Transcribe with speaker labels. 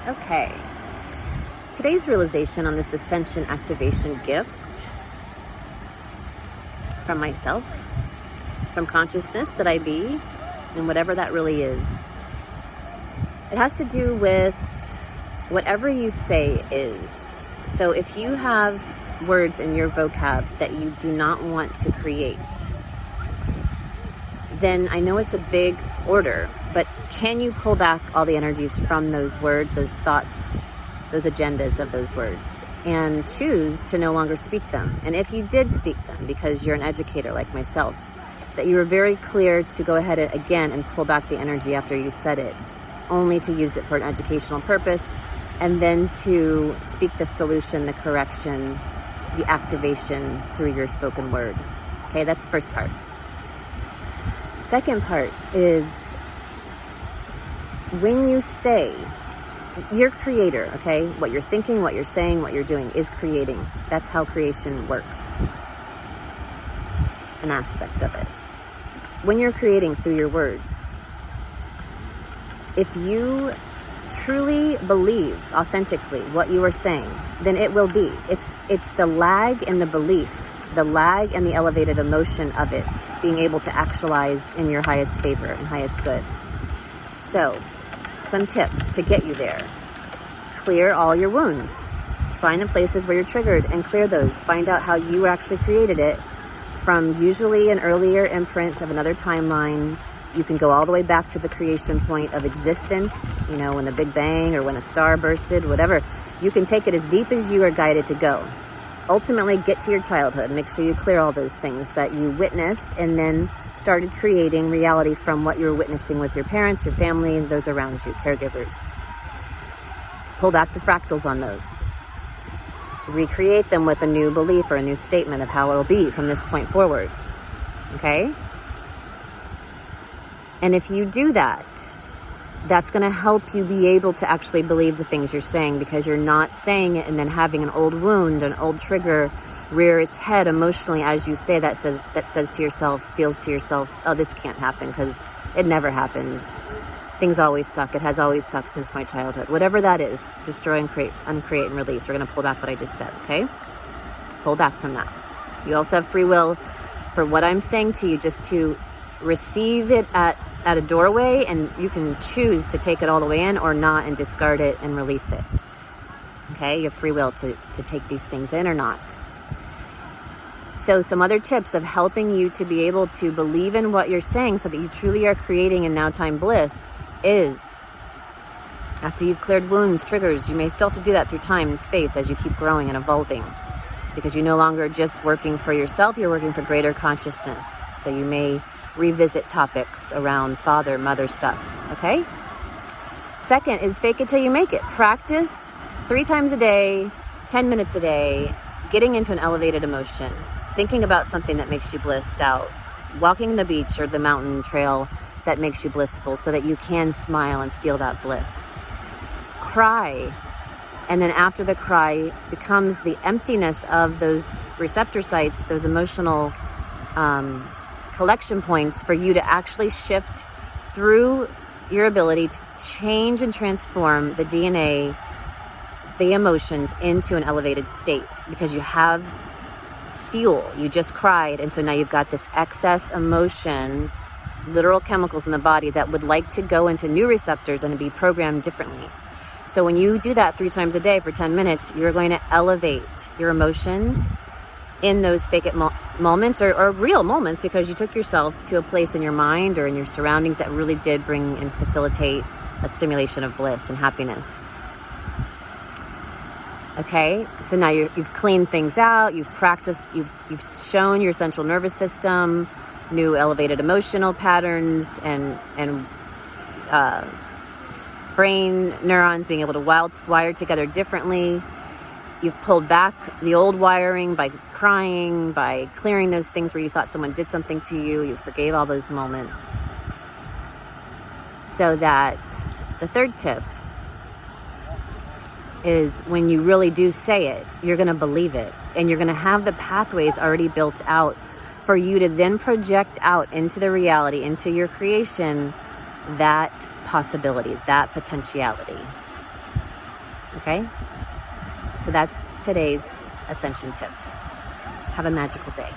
Speaker 1: Okay. Today's realization on this Ascension activation gift from myself, from consciousness that I be, and whatever that really is. It has to do with whatever you say is. So if you have words in your vocab that you do not want to create, then I know it's a big order, but can you pull back all the energies from those words, those thoughts, those agendas of those words, and choose to no longer speak them? And if you did speak them, because you're an educator like myself, that you were very clear to go ahead again and pull back the energy after you said it, only to use it for an educational purpose, and then to speak the solution, the correction, the activation through your spoken word. Okay, that's the first part. Second part is when you say, you're creator, okay? What you're thinking, what you're saying, what you're doing is creating. That's how creation works. An aspect of it. When you're creating through your words, if you truly believe authentically what you are saying, then it will be. It's the lag in the belief, the lag and the elevated emotion of it being able to actualize in your highest favor and highest good. So, some tips to get you there. Clear all your wounds. Find the places where you're triggered and clear those. Find out how you actually created it from usually an earlier imprint of another timeline. You can go all the way back to the creation point of existence, when the Big Bang or when a star bursted, whatever. You can take it as deep as you are guided to go. Ultimately, get to your childhood. Make sure you clear all those things that you witnessed and then started creating reality from what you were witnessing with your parents, your family, and those around you, caregivers. Pull back the fractals on those. Recreate them with a new belief or a new statement of how it'll be from this point forward. Okay? And if you do that, that's going to help you be able to actually believe the things you're saying, because you're not saying it and then having an old wound, an old trigger rear its head emotionally as you say that says to yourself, feels to yourself, oh, this can't happen because it never happens. Things always suck. It has always sucked since my childhood. Whatever that is, destroy and create, uncreate and release. We're going to pull back what I just said, okay? Pull back from that. You also have free will for what I'm saying to you, just to receive it at a doorway, and you can choose to take it all the way in or not and discard it and release it. Okay, you have free will to take these things in or not. So some other tips of helping you to be able to believe in what you're saying so that you truly are creating in now time bliss is, after you've cleared wounds, triggers, you may still have to do that through time and space as you keep growing and evolving, because you're no longer just working for yourself, you're working for greater consciousness. So you may revisit topics around father, mother stuff, okay? Second is fake it till you make it. Practice 3 times a day, 10 minutes a day, getting into an elevated emotion, thinking about something that makes you blissed out, walking the beach or the mountain trail that makes you blissful so that you can smile and feel that bliss. Cry, and then after the cry becomes the emptiness of those receptor sites, those emotional collection points for you to actually shift through your ability to change and transform the DNA, the emotions, into an elevated state, because you have fuel. You just cried, and so now you've got this excess emotion, literal chemicals in the body that would like to go into new receptors and be programmed differently. So when you do that 3 times a day for 10 minutes, you're going to elevate your emotion in those fake it moments or real moments, because you took yourself to a place in your mind or in your surroundings that really did bring and facilitate a stimulation of bliss and happiness. Okay, so now you've cleaned things out, you've practiced, you've shown your central nervous system new elevated emotional patterns and brain neurons being able to wire together differently. You've pulled back the old wiring by crying, by clearing those things where you thought someone did something to you. You forgave all those moments. So that the third tip is, when you really do say it, you're going to believe it. And you're going to have the pathways already built out for you to then project out into the reality, into your creation, that possibility, that potentiality. Okay? So that's today's Ascension tips. Have a magical day.